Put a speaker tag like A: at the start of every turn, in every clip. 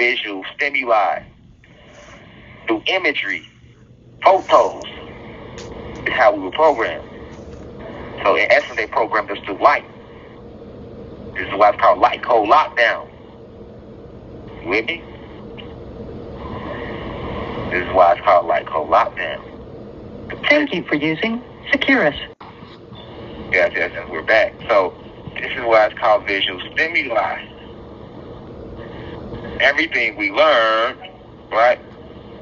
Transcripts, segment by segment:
A: visual stimuli, through imagery, photos, is how we were programmed. So in essence, they programmed us through light. This is why it's called light code lockdown. You with me? This is why it's called light code lockdown.
B: Thank you for using Securus.
A: Yes, and we're back. So this is why it's called visual stimuli. Everything we learn, right?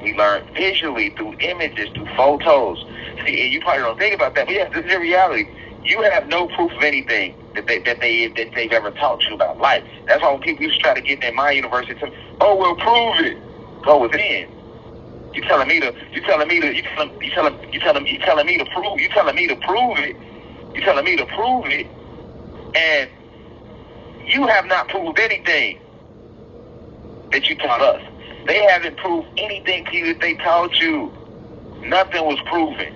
A: We learn visually through images, through photos. See, and you probably don't think about that, but yeah, this is the reality. You have no proof of anything that they've ever taught you about life. That's why when people used to try to get in their mind university, oh, well, prove it. Go within. You telling me to prove it, and you have not proved anything that you taught us. They haven't proved anything to you that they taught you. Nothing was proven.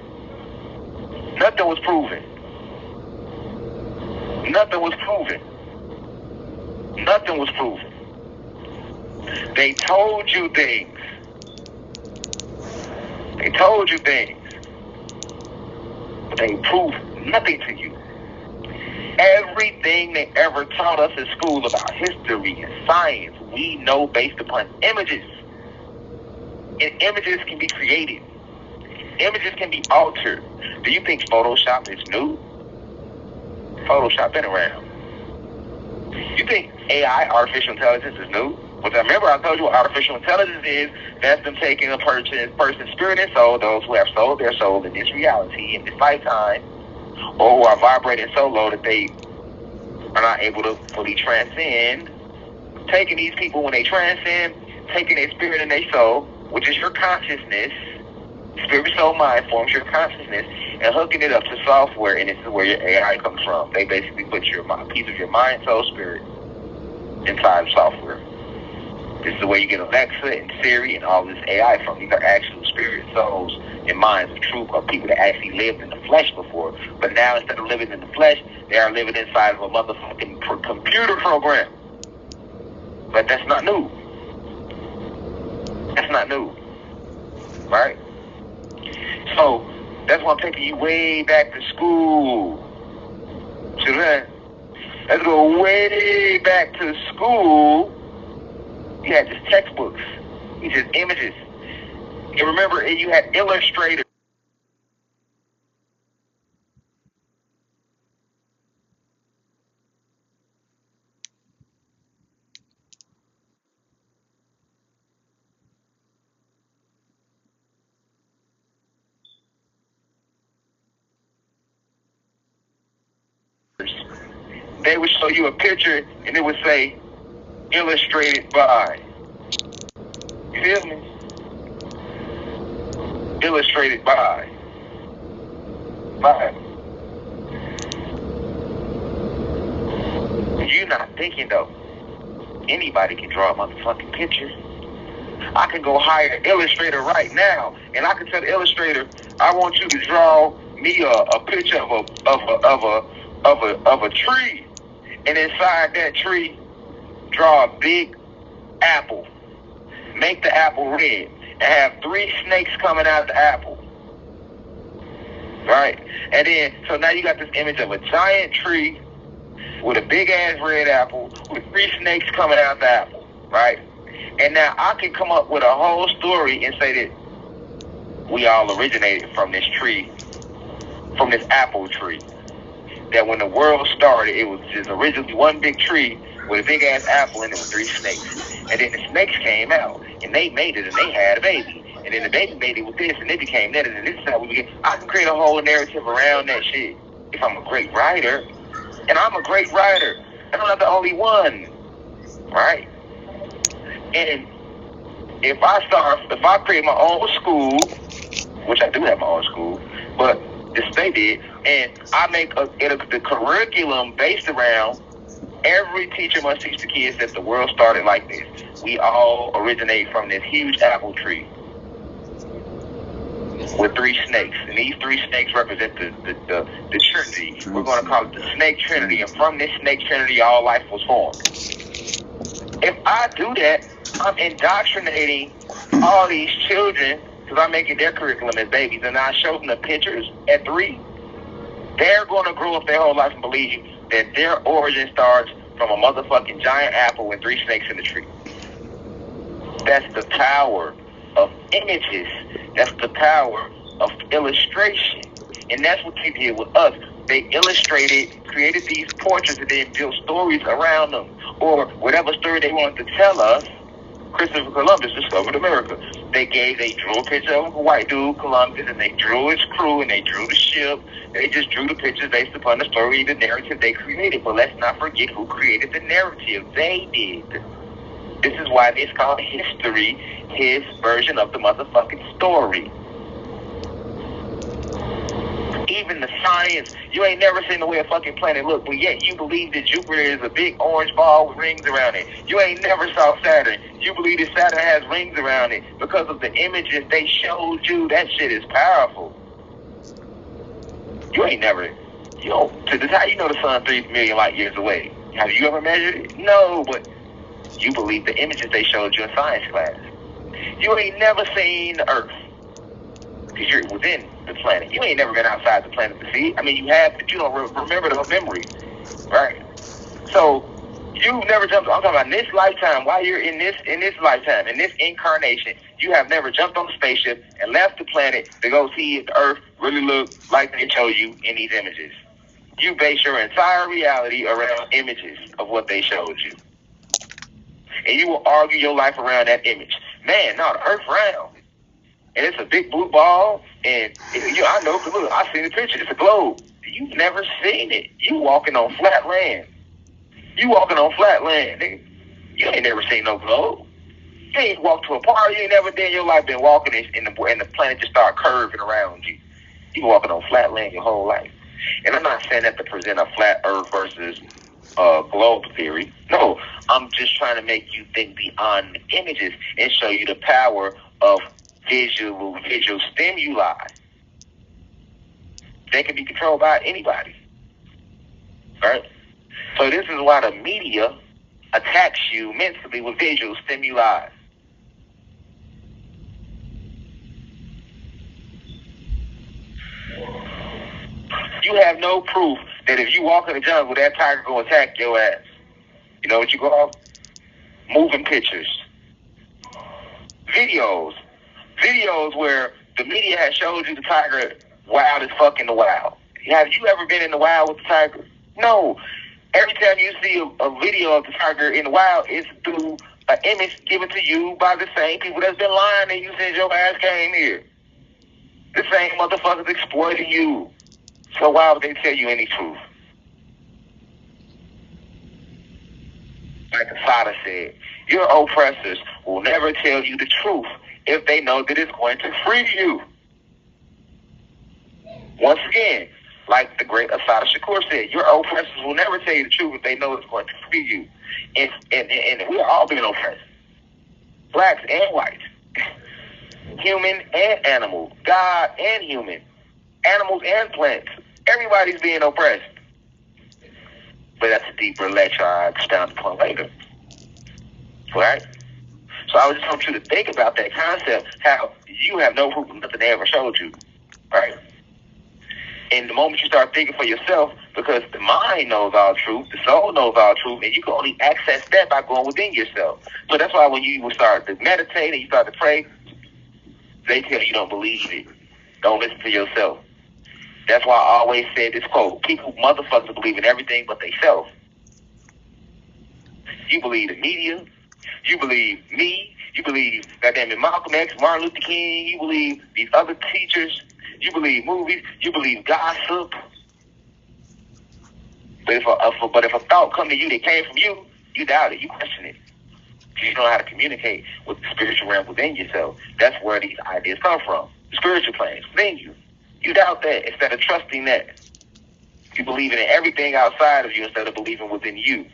A: Nothing was proven. Nothing was proven. Nothing was proven. They told you things. They told you things. But they proved nothing to you. Everything they ever taught us in school about history and science, we know based upon images. And images can be created. Images can be altered. Do you think Photoshop is new? Photoshop been around. You think AI, artificial intelligence, is new? But remember, I told you what artificial intelligence is. That's them taking a person's spirit and soul, those who have sold their soul in this reality, in this lifetime, or who are vibrating so low that they are not able to fully transcend. Taking these people, when they transcend, taking their spirit and their soul, which is your consciousness, spirit, soul, mind forms your consciousness, and hooking it up to software, and this is where your AI comes from. They basically put your piece of your mind, soul, spirit inside software. This is the way you get Alexa and Siri and all this AI from. These are actual spirit, souls, and minds of truth of people that actually lived in the flesh before. But now, instead of living in the flesh, they are living inside of a motherfucking computer program. But that's not new. That's not new. Right? So, that's why I'm taking you way back to school. See that? Let's go way back to school. You had just textbooks. You just images. And remember, you had illustrators. They would show you a picture, and it would say, illustrated by. You feel me? Illustrated by. You're not thinking, though. Anybody can draw a motherfucking picture. I can go hire an illustrator right now, and I can tell the illustrator, I want you to draw me a picture of a tree, and inside that tree, draw a big apple. Make the apple red, and have 3 snakes coming out of the apple. Right? And then, so now you got this image of a giant tree with a big ass red apple with 3 snakes coming out the apple. Right? And now I can come up with a whole story and say that we all originated from this tree, from this apple tree. That when the world started, it was just originally one big tree with a big ass apple and it was 3 snakes. And then the snakes came out and they made it and they had a baby. And then the baby made it with this and it became that, and this is how we begin. I can create a whole narrative around that shit if I'm a great writer. And I'm a great writer. I'm not the only one. Right? And if I create my own school, which I do have my own school, but just they did, and I make the curriculum based around every teacher must teach the kids that the world started like this. We all originate from this huge apple tree with 3 snakes, and these 3 snakes represent the Trinity. We're going to call it the Snake Trinity, and from this Snake Trinity, all life was formed. If I do that, I'm indoctrinating all these children because I'm making their curriculum as babies, and I show them the pictures at 3. They're going to grow up their whole life and believe that their origin starts from a motherfucking giant apple with 3 snakes in the tree. That's the power of images. That's the power of illustration. And that's what they did with us. They illustrated, created these portraits, and then built stories around them. Or whatever story they wanted to tell us. Christopher Columbus discovered America. They drew a picture of a white dude, Columbus, and they drew his crew, and they drew the ship. They just drew the pictures based upon the story, the narrative they created. But let's not forget who created the narrative. They did. This is why it's called history, his version of the motherfucking story. Even the science, you ain't never seen the way a fucking planet look, but yet you believe that Jupiter is a big orange ball with rings around it. You ain't never saw Saturn. You believe that Saturn has rings around it because of the images they showed you. That shit is powerful. You ain't never, to this, how you know the sun 3 million light years away? Have you ever measured it? No, but you believe the images they showed you in science class. You ain't never seen the Earth because you're within the planet. You ain't never been outside the planet to see it. I mean, you have, but you don't remember the memory, right? So you've never jumped. I'm talking about in this lifetime. While you're in this lifetime, in this incarnation, you have never jumped on a spaceship and left the planet to go see if the Earth really looked like they showed you in these images. You base your entire reality around images of what they showed you, and you will argue your life around that image. Man, no, the Earth round. And it's a big blue ball, and I know, because look, I seen the picture. It's a globe. You've never seen it. You walking on flat land. Nigga. You ain't never seen no globe. You ain't walked to a park. You ain't never in your life been walking and the planet just start curving around you. You been walking on flat land your whole life. And I'm not saying that to present a flat Earth versus globe theory. No, I'm just trying to make you think beyond the images and show you the power of visual stimuli. They can be controlled by anybody, right? So this is why the media attacks you mentally with visual stimuli. You have no proof that if you walk in the jungle, that tiger go attack your ass. You know what you go off? Moving pictures, videos where the media has showed you the tiger wild as fuck in the wild. Have you ever been in the wild with the tiger? No. Every time you see a video of the tiger in the wild, it's through an image given to you by the same people that's been lying to you since your ass came here. The same motherfuckers exploiting you. So why would they tell you any truth? Like Asada said, your oppressors will never tell you the truth if they know that it's going to free you. Once again, like the great Asada Shakur said, your oppressors will never tell you the truth if they know it's going to free you. And we're all being oppressed. Blacks and whites. Human and animal. God and human. Animals and plants. Everybody's being oppressed. But that's a deeper lecture I'll expound upon later. Right? So I just want you to think about that concept, how you have no proof of nothing they ever showed you. Right? And the moment you start thinking for yourself, because the mind knows all truth, the soul knows all truth, and you can only access that by going within yourself. So that's why when you start to meditate and you start to pray, they tell you don't believe it. Don't listen to yourself. That's why I always said this quote: people, motherfuckers, believe in everything but they self. You believe the media, you believe me, you believe goddamn Malcolm X, Martin Luther King, you believe these other teachers, you believe movies, you believe gossip. But if a thought come to you that came from you, you doubt it, you question it. Because you don't know how to communicate with the spiritual realm within yourself. That's where these ideas come from. The spiritual planes within you. You doubt that instead of trusting that. You believe in everything outside of you instead of believing within you.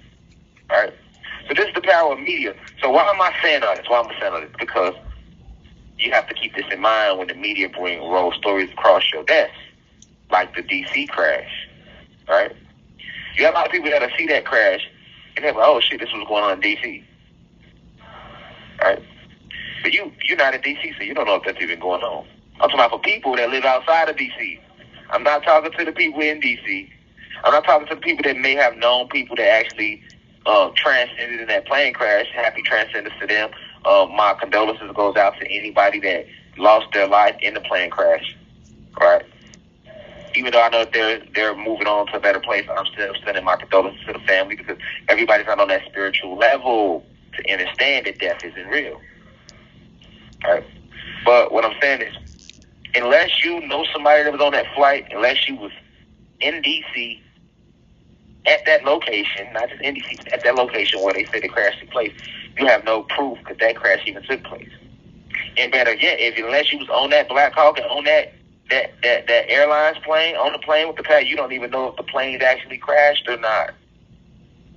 A: Right? So this is the power of media. So why am I saying all this? Why am I saying all this? Because you have to keep this in mind when the media roll stories across your desk, like the DC crash. Right? You have a lot of people that'll see that crash and they're like, oh shit, this was going on in DC. So you're not in D.C., so you don't know if that's even going on. I'm talking about for people that live outside of D.C. I'm not talking to the people in D.C. I'm not talking to the people that may have known people that actually transcended in that plane crash. Happy transcendence to them. My condolences goes out to anybody that lost their life in the plane crash. Right? Even though I know they're moving on to a better place, I'm still sending my condolences to the family because everybody's not on that spiritual level to understand that death isn't real. Right? But what I'm saying is, unless you know somebody that was on that flight, unless you was in D.C. at that location, not just in D.C., but at that location where they said the crash took place, you have no proof that that crash even took place. And better yet, unless you was on that Black Hawk and on that airlines plane, on the plane with the pilot, you don't even know if the planes actually crashed or not.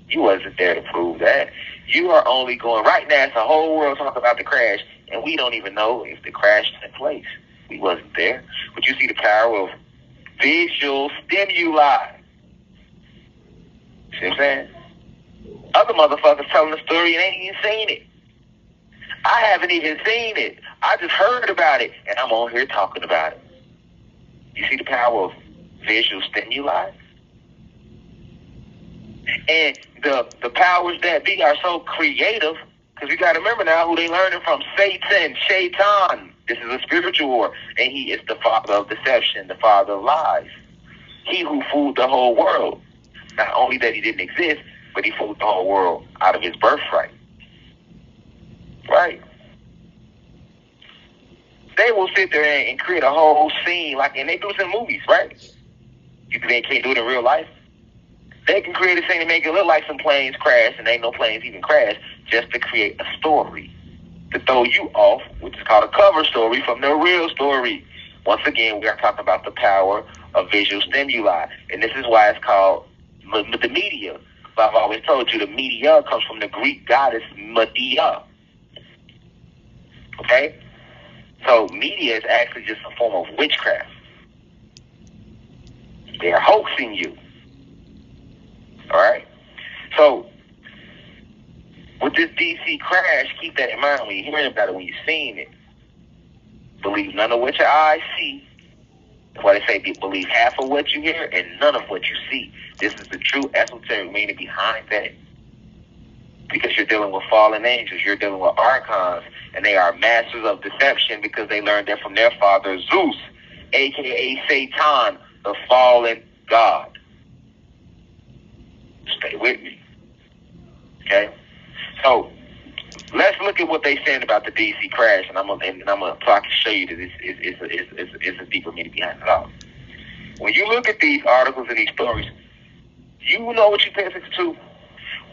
A: You wasn't there to prove that. You are only going, right now, it's the whole world talking about the crash, and we don't even know if the crash took place. We wasn't there. But you see the power of visual stimuli. See what I'm saying? Other motherfuckers telling the story and ain't even seen it. I haven't even seen it. I just heard about it, and I'm on here talking about it. You see the power of visual stimuli? And the powers that be are so creative, because you got to remember now who they learning from. Satan, Shaitan. This is a spiritual war, and he is the father of deception, the father of lies. He who fooled the whole world. Not only that he didn't exist, but he fooled the whole world out of his birthright. Right? They will sit there and create a whole scene, like, and they do this in movies, right? You think they can't do it in real life? They can create a scene and make it look like some planes crashed, and ain't no planes even crashed, just to create a story to throw you off, which is called a cover story from the real story. Once again, we are talking about the power of visual stimuli, and this is why it's called the media. But I've always told you the media comes from the Greek goddess Medea. Okay? So media is actually just a form of witchcraft. They are hoaxing you. Alright? So, with this DC crash, keep that in mind when you're hearing about it, when you're seeing it. Believe none of what your eyes see. That's why they say believe half of what you hear and none of what you see. This is the true esoteric meaning behind that. Because you're dealing with fallen angels, you're dealing with archons, and they are masters of deception because they learned that from their father Zeus, a.k.a. Satan, the fallen god. Stay with me. Okay? So, let's look at what they saying about the DC crash, and I'm gonna so I can show you that it's a deeper meaning behind it all. When you look at these articles and these stories, you know what you pay attention to.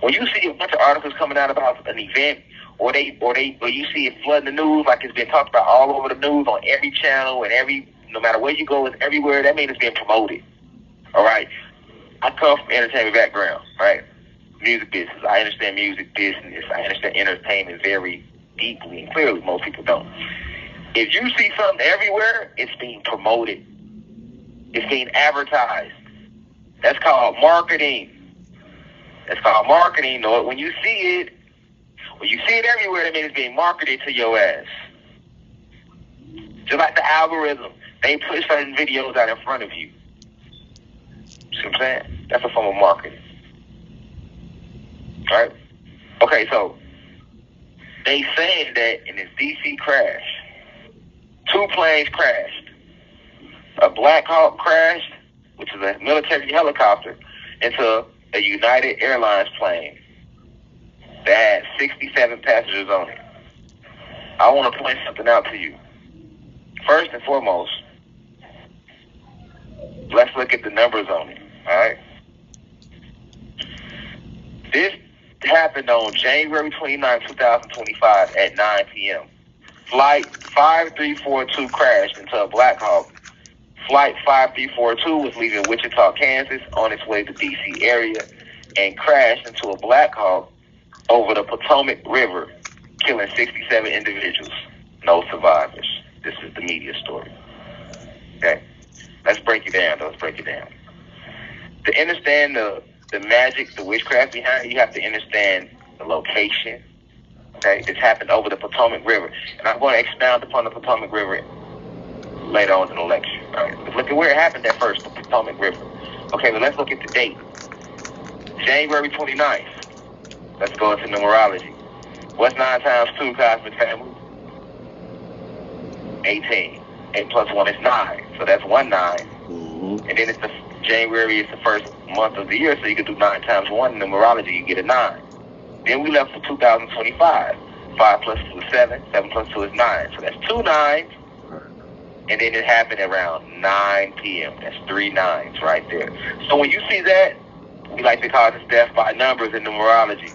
A: When you see a bunch of articles coming out about an event, or you see it flooding the news like it's been talked about all over the news on every channel and no matter where you go, it's everywhere. That means it's being promoted. All right. I come from entertainment background, right? Music business. I understand music business. I understand entertainment very deeply and clearly. Most people don't. If you see something everywhere, it's being promoted. It's being advertised. That's called marketing. That's called marketing. When you see it everywhere, that means it's being marketed to your ass. Just like the algorithm. They put certain videos out in front of you. See what I'm saying? That's a form of marketing. Right? Okay, so they saying that in this DC crash, 2 planes crashed. A Black Hawk crashed, which is a military helicopter, into a United Airlines plane that had 67 passengers on it. I want to point something out to you. First and foremost, let's look at the numbers on it. All right? This happened on January 29, 2025 at 9 p.m. Flight 5342 crashed into a Black Hawk. Flight 5342 was leaving Wichita, Kansas on its way to D.C. area and crashed into a Black Hawk over the Potomac River, killing 67 individuals. No survivors. This is the media story. Okay? Let's break it down. To understand the magic, the witchcraft behind it, you have to understand the location, Okay, it's happened over the Potomac River. And I'm going to expound upon the Potomac River later on in the lecture. All right, let's look at where it happened at first, the Potomac River. Okay, but let's look at the date. January 29th. Let's go into numerology. What's 9 times 2, cosmic family? 18. 8 plus 1 is 9. So that's 1 9. And then it's January is the first month of the year, so you can do 9 times 1 in numerology, you get a 9. Then we left for 2025. 5 plus 2 is 7. 7 plus 2 is 9. So that's 2 9s. And then it happened around 9 p.m. That's 3 9s right there. So when you see that, we like to call this death by numbers in numerology.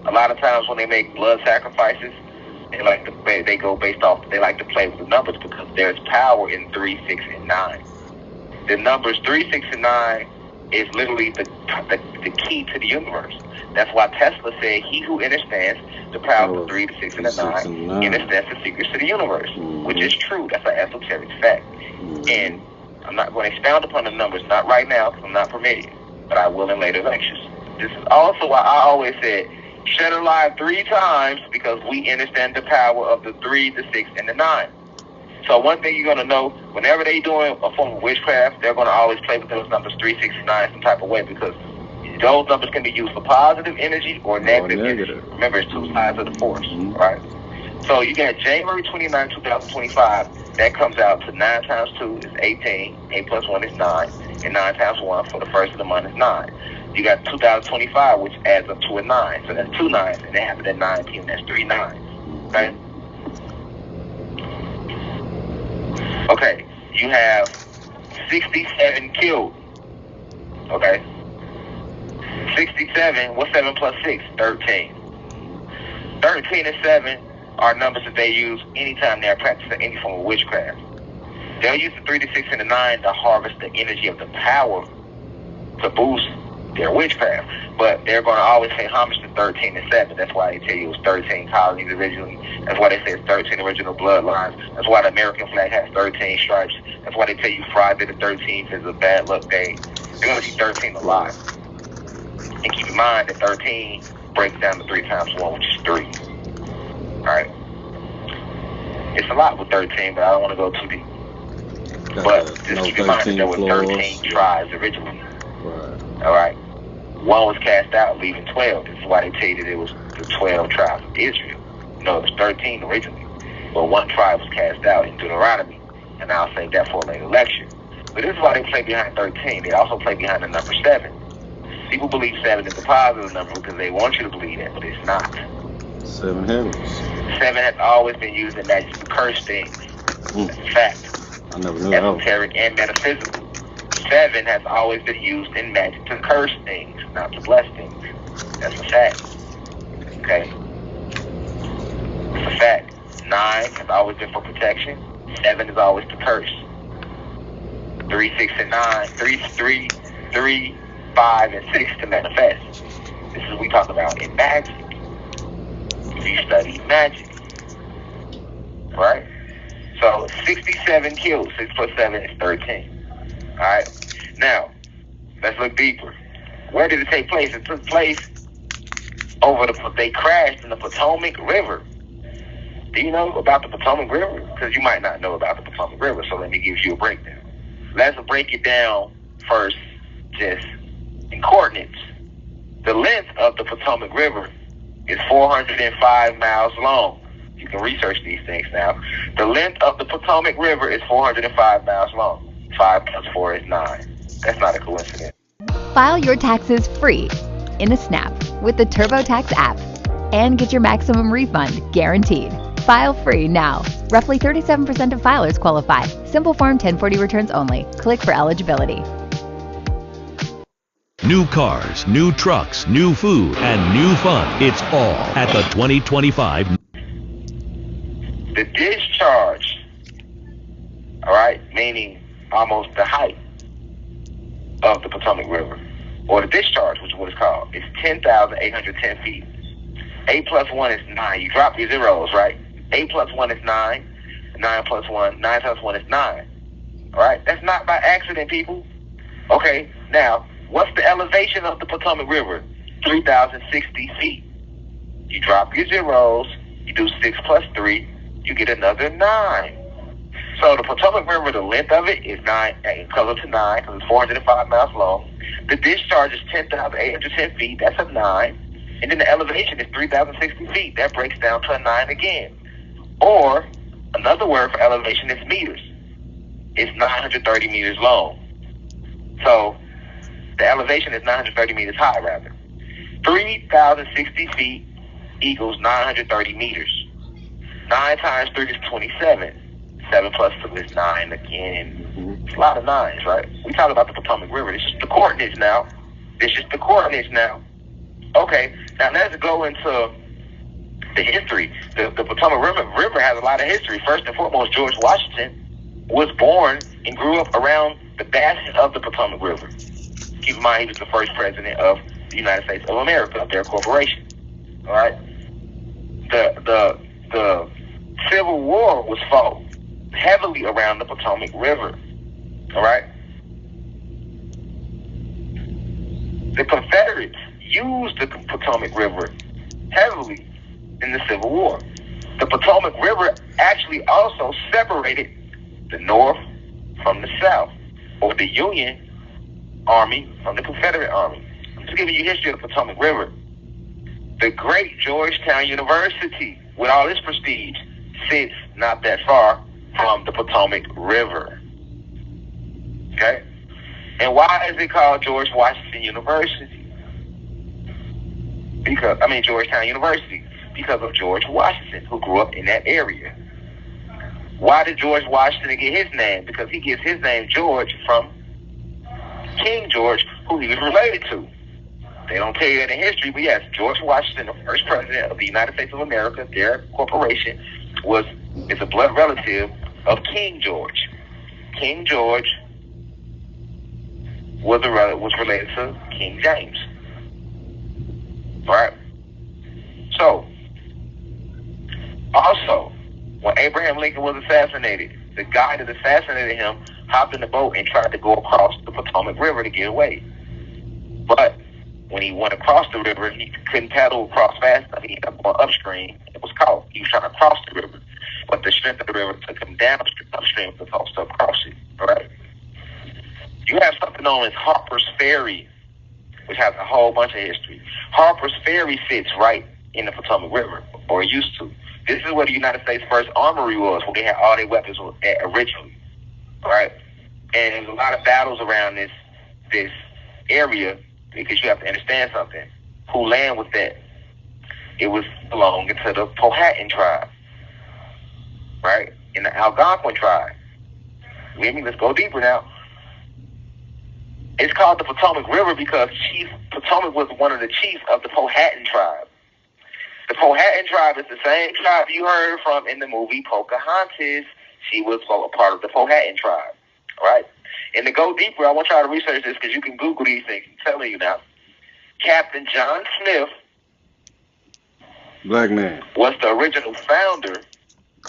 A: A lot of times when they make blood sacrifices, they like to play with the numbers because there's power in 3, 6, and 9. The numbers 3, 6, and 9 is literally the key to the universe. That's why Tesla said, he who understands the power of 3, the 6, and the 9 understands the secrets to the universe, which is true. That's an esoteric fact. And I'm not going to expound upon the numbers, not right now, because I'm not permitted, but I will in later lectures. This is also why I always said, shed a light 3 times, because we understand the power of the 3, the 6, and the 9. So one thing you're going to know, whenever they're doing a form of witchcraft, they're going to always play with those numbers 3, 6, and 9 some type of way, because those numbers can be used for positive energy or negative energy. Remember, it's 2 sides of the force, right? So you got January 29, 2025. That comes out to 9 times 2 is 18. 8 plus 1 is 9. And 9 times 1 for the first of the month is 9. You got 2025, which adds up to a 9. So that's 2 9s, and it happened at 9 p.m. That's 3 9s, okay? Okay, you have 67 killed, okay? 67, what's 7 plus 6? 13. 13 and 7 are numbers that they use anytime they're practicing any form of witchcraft. They'll use the 3, the 6, and the 9 to harvest the energy of the power to boost their witchcraft. But they're going to always pay homage to 13 and 7. That's why they tell you it was 13 colonies originally. That's why they say it's 13 original bloodlines. That's why the American flag has 13 stripes. That's why they tell you Friday the 13th is a bad luck day. They're going to see 13 a lot. And keep in mind that 13 breaks down to 3 times 1, which is 3. Alright? It's a lot with 13, but I don't want to go too deep. But just keep in mind that there were 13 tribes originally. Alright? 1 was cast out, leaving 12. This is why they tell you that it was the 12 tribes of Israel. No, it was 13 originally. But 1 tribe was cast out in Deuteronomy. And I'll save that for a later lecture. But this is why they play behind 13. They also play behind the number 7. People believe 7 is a positive number because they want you to believe that, but it's not.
C: 7 handles.
A: 7 has always been used in magic to curse things. That's a fact.
C: I never knew that.
A: Esoteric and metaphysical. 7 has always been used in magic to curse things, not to bless things. That's a fact. Okay? It's a fact. 9 has always been for protection. 7 is always to curse. 3, 6, and 9. 3, 5, and 6 to manifest. This is what we talk about in magic. If you study magic. Right? So 67 kills. 6 plus 7 is 13. Alright? Now, let's look deeper. Where did it take place? It took place they crashed in the Potomac River. Do you know about the Potomac River? Because you might not know about the Potomac River, so let me give you a breakdown. Let's break it down first, just in coordinates. The length of the Potomac River is 405 miles long. You can research these things now. The length of the Potomac River is 405 miles long. 5 plus 4 is 9. That's not a coincidence.
D: File your taxes free in a snap with the TurboTax app and get your maximum refund guaranteed. File free now. Roughly 37% of filers qualify. Simple Form 1040 returns only. Click for eligibility.
E: New cars, new trucks, new food, and new fun. It's all at the 2025.
A: The discharge, all right, meaning almost the height of the Potomac River, or the discharge, which is what it's called, is 10,810 feet. 8 plus 1 is 9. You drop your zeros, right? 8 plus 1 is 9. 9 plus 1, 9 times 1 is 9. All right? That's not by accident, people. Okay, now, what's the elevation of the Potomac River? 3,060 feet. You drop your zeros, you do 6 plus 3, you get another 9. So the Potomac River, the length of it is 9, equivalent to 9, because it's 405 miles long. The discharge is 10,810 feet, that's a 9. And then the elevation is 3,060 feet, that breaks down to a 9 again. Or, another word for elevation is meters. It's 930 meters long. So, the elevation is 930 meters high, rather. 3,060 feet equals 930 meters. 9 times 3 is 27. 7 plus 2 is 9 again. It's a lot of 9s, right? We talk about the Potomac River. It's just the coordinates now. Okay, now let's go into the history. The Potomac River has a lot of history. First and foremost, George Washington was born and grew up around the basin of the Potomac River. Keep in mind, he was the first president of the United States of America, of their corporation. All right? The Civil War was fought heavily around the Potomac River. All right? The Confederates used the Potomac River heavily in the Civil War. The Potomac River actually also separated the North from the South, or the Union Army from the Confederate Army. I'm just giving you history of the Potomac River. The great Georgetown University, with all its prestige, sits not that far from the Potomac River. Okay? And why is it called George Washington University? Georgetown University, because of George Washington, who grew up in that area. Why did George Washington get his name? Because he gets his name George from King George, who he was related to. They don't tell you that in history, but yes, George Washington, the first president of the United States of America, their corporation, is a blood relative of King George. King George was related to King James. All right? So, also, when Abraham Lincoln was assassinated, the guy that assassinated him hopped in the boat and tried to go across the Potomac River to get away. But when he went across the river, he couldn't paddle across fast enough. He ended up going upstream. It was caught. He was trying to cross the river, but the strength of the river took him upstream to cross it. All right? You have something known as Harper's Ferry, which has a whole bunch of history. Harper's Ferry sits right in the Potomac River, or used to. This is where the United States First Armory was, where they had all their weapons at originally. All right? And there's a lot of battles around this area, because you have to understand something. Whose land was that? It was belonging to the Powhatan tribe, right? In the Algonquin tribe. With me? Let's go deeper now. It's called the Potomac River because Chief Potomac was one of the chiefs of the Powhatan tribe. The Powhatan tribe is the same tribe you heard from in the movie Pocahontas. She was a part of the Powhatan tribe, right? And to go deeper, I want y'all to research this because you can Google these things. I'm telling you now. Captain John Smith,
C: black man,
A: was the original founder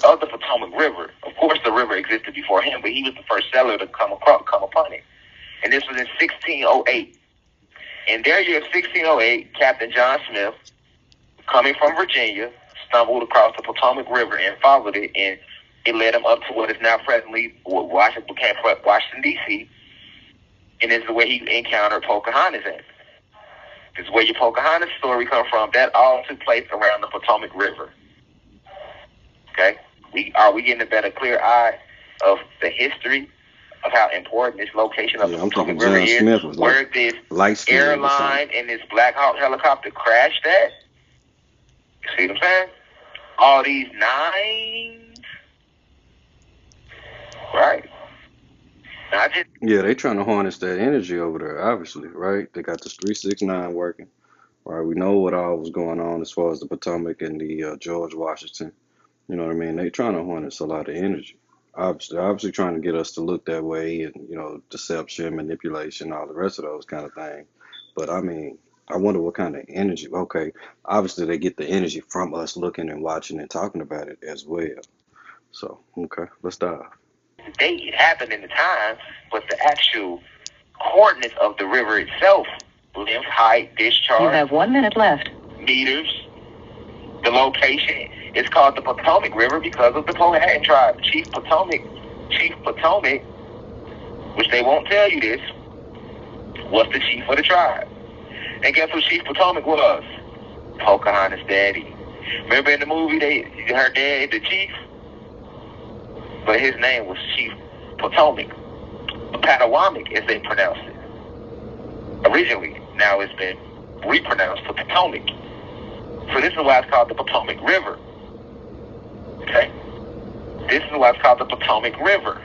A: of the Potomac River. Of course, the river existed before him, but he was the first settler to come upon it. And this was in 1608. In their year of 1608, Captain John Smith, coming from Virginia, stumbled across the Potomac River and followed it, and it led him up to what is now presently Washington D.C., and this is where he encountered Pocahontas at. This is where your Pocahontas story comes from. That all took place around the Potomac River. Okay? Are we getting a better, clear eye of the history of how important this location of the Potomac River is?
C: Smith was
A: where this airline and this Black Hawk helicopter crashed at? You see what I'm saying? All these 9s. Right.
C: Yeah, they trying to harness that energy over there, obviously, right? They got this 369 working, right? We know what all was going on as far as the Potomac and the George Washington. You know what I mean? They trying to harness a lot of energy. Obviously trying to get us to look that way, and deception, manipulation, all the rest of those kind of things. But I mean, I wonder what kind of energy. Okay, obviously they get the energy from us looking and watching and talking about it as well. So, okay, let's dive.
A: The date it happened in the time, but the actual coordinates of the river itself, length, height, discharge.
B: You have 1 minute left.
A: Meters, The location is called the Potomac River because of the Powhatan tribe. Chief Potomac, which they won't tell you this, was the chief of the tribe. And guess who Chief Potomac was? Pocahontas' daddy. Remember in the movie, her dad, the chief? But his name was Chief Potomac. Patawamek, as they pronounce it. Originally, now it's been repronounced to Potomac. So this is why it's called the Potomac River. Okay? This is why it's called the Potomac River.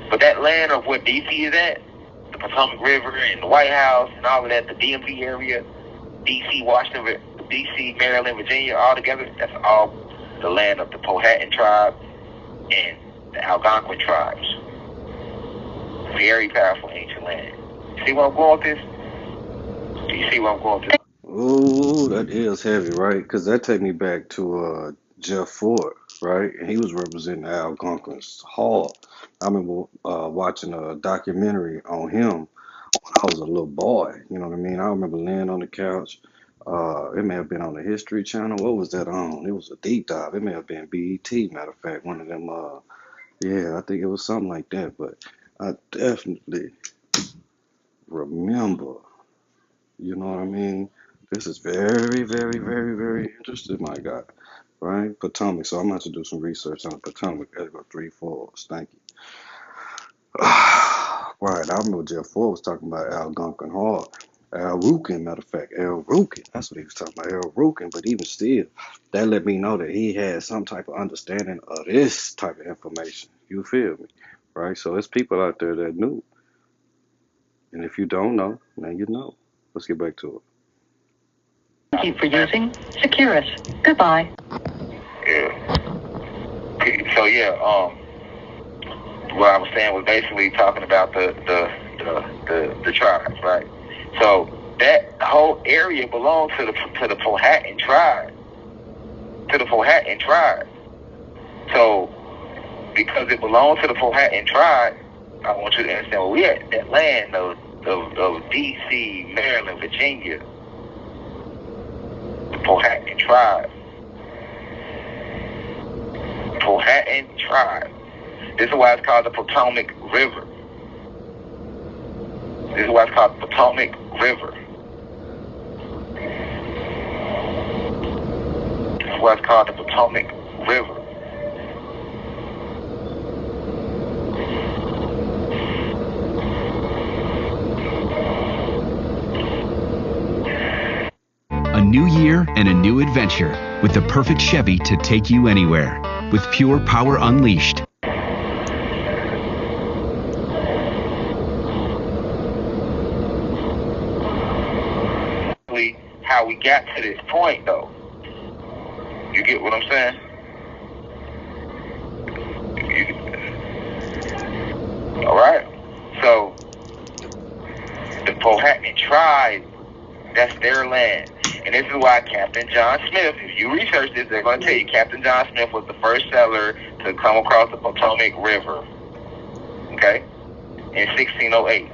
A: But that land of where D.C. is at, the Potomac River and the White House and all of that, the DMV area, D.C., Washington, D.C., Maryland, Virginia, all together, that's all the land of the Powhatan tribe and the Algonquin tribes. Very powerful ancient land. See where I'm going with this? You see where I'm going with this?
C: Ooh, that is heavy, right? Because that take me back to Jeff Ford, right? And he was representing the Algonquins hard. I remember watching a documentary on him when I was a little boy. You know what I mean? I remember laying on the couch. It may have been on the History Channel. What was that on? It was a deep dive. It may have been BET, matter of fact, one of them. Yeah, I think it was something like that. But I definitely remember. You know what I mean? This is very, very, very, very interesting, my guy. Right? Potomac. So I'm going to have to do some research on the Potomac. Gotta go 3 4s. Thank you. Right. I remember Jeff Ford was talking about Algonquin Hall. Al Rukin, matter of fact, Al Rukin. That's what he was talking about, Al Rukin. But even still, that let me know that he had some type of understanding of this type of information. You feel me? Right? So there's people out there that knew. And if you don't know, now you know. Let's get back to it.
B: Thank you for using Securus. Goodbye.
A: Yeah. So yeah, what I was saying was basically talking about the tribes, right? So that whole area belonged to the Powhatan tribe. To the Powhatan tribe. So because it belonged to the Powhatan tribe, I want you to understand where we at. That land of D.C., Maryland, Virginia, the Powhatan tribe. Powhatan tribe. This is why it's called the Potomac River. This is why it's called the Potomac River. This is why it's called the Potomac River.
F: A new year and a new adventure with the perfect Chevy to take you anywhere. With pure power unleashed.
A: How we got to this point, though. You get what I'm saying? All right. So the Powhatan tribe, that's their land. And this is why Captain John Smith, if you research this, they're going to tell you Captain John Smith was the first settler to come across the Potomac River, okay, in 1608,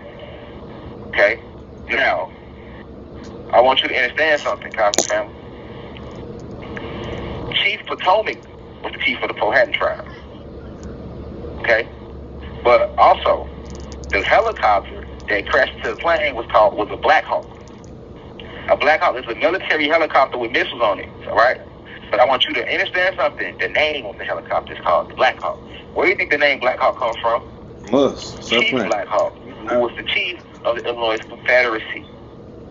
A: okay? Now, I want you to understand something, Cosmic family. Chief Potomac was the chief of the Powhatan tribe, okay? But also, the helicopter that crashed into the plane was a Black Hawk. A Black Hawk is a military helicopter with missiles on it, all right? But I want you to understand something. The name of the helicopter is called the Black Hawk. Where do you think the name Black Hawk comes from? Chief Black Hawk, who was the chief of the Illinois Confederacy,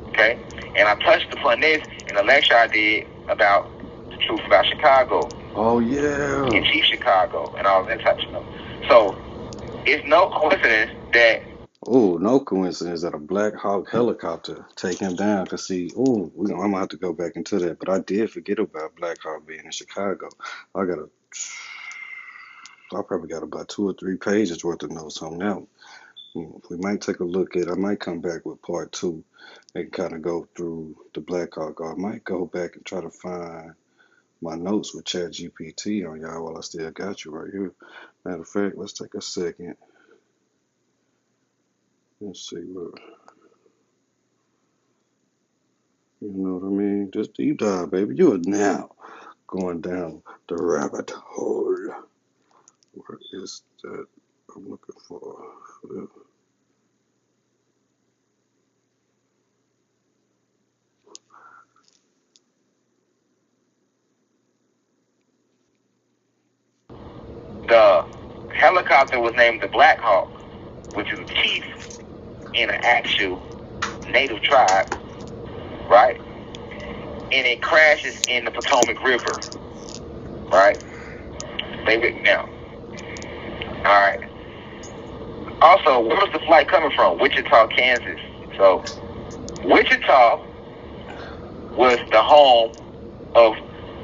A: okay? And I touched upon this in a lecture I did about the truth about Chicago.
C: Oh, yeah.
A: And Chief Chicago and all that type of stuff. So it's no coincidence that
C: no coincidence that a Black Hawk helicopter take him down. Cause see, I'm gonna have to go back into that. But I did forget about Black Hawk being in Chicago. I probably got about 2 or 3 pages worth of notes on that one. We might take a look at. I might come back with part 2 and kind of go through the Black Hawk. Or I might go back and try to find my notes with ChatGPT on y'all while I still got you right here. Matter of fact, let's take a second. Let's see what. You know what I mean? Just deep dive, baby. You are now going down the rabbit hole. Where is that I'm looking for?
A: The helicopter was named the Black Hawk, which is a chief in an actual native tribe, right? And it crashes in the Potomac River, right? Stay with me now. All right. Also, where was the flight coming from? Wichita, Kansas. So, Wichita was the home of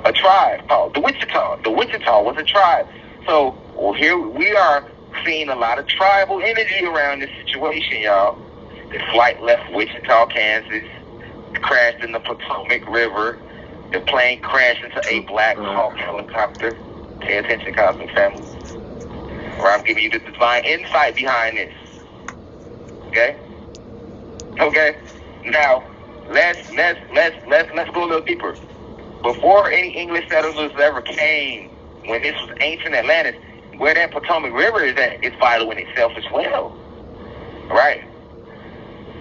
A: a tribe called the Wichita. The Wichita was a tribe. So, here we are seeing a lot of tribal energy around this situation, y'all. The flight left Wichita, Kansas, crashed in the Potomac River. The plane crashed into a Black Hawk helicopter. Pay attention, Cosmic Family. Where I'm giving you the divine insight behind this. Okay? Okay? Now, let's go a little deeper. Before any English settlers ever came, when this was ancient Atlantis, where that Potomac River is at, it's vital in itself as well. Right?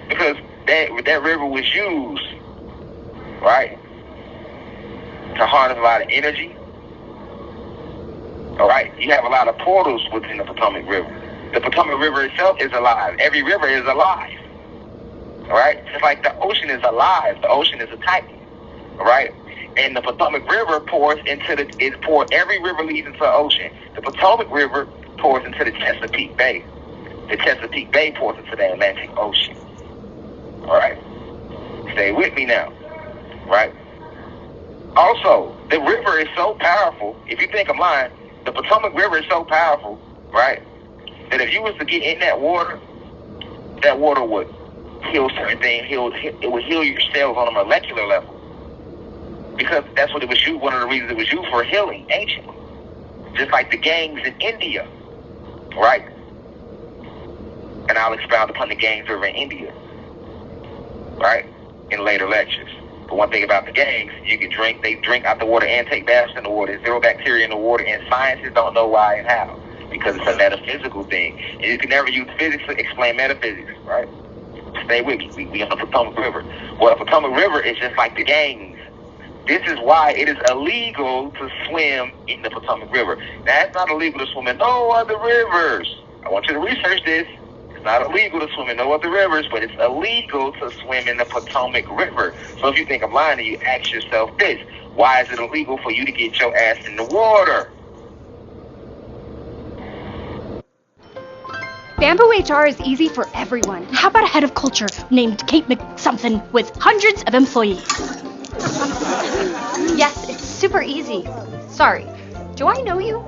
A: Because that river was used, right, to harness a lot of energy. All right? You have a lot of portals within the Potomac River. The Potomac River itself is alive. Every river is alive. All right? Just like the ocean is alive. The ocean is a titan. All right? And the Potomac River pours every river leads into the ocean. The Potomac River pours into the Chesapeake Bay. The Chesapeake Bay pours into the Atlantic Ocean. All right? Stay with me now. Right? Also, the river is so powerful. If you think I'm lying, the Potomac River is so powerful, right, that if you was to get in that water would heal certain things. It would heal your cells on a molecular level. Because that's what it was used, one of the reasons it was used for healing anciently. Just like the gangs in India, right? And I'll expound upon the gangs over in India, right, in later lectures. But one thing about the gangs, they drink out the water and take baths in the water. There's zero bacteria in the water, and scientists don't know why and how. Because it's a metaphysical thing. And you can never use physics to explain metaphysics, right? Stay with me. We on the Potomac River. Well, the Potomac River is just like the gangs. This is why it is illegal to swim in the Potomac River. Now, it's not illegal to swim in no other rivers. I want you to research this. It's not illegal to swim in no other rivers, but it's illegal to swim in the Potomac River. So if you think I'm lying to you, ask yourself this. Why is it illegal for you to get your ass in the water?
G: Bamboo HR is easy for everyone. How about a head of culture named Kate McSomething with hundreds of employees?
D: Yes, it's super easy. Sorry, do I know you?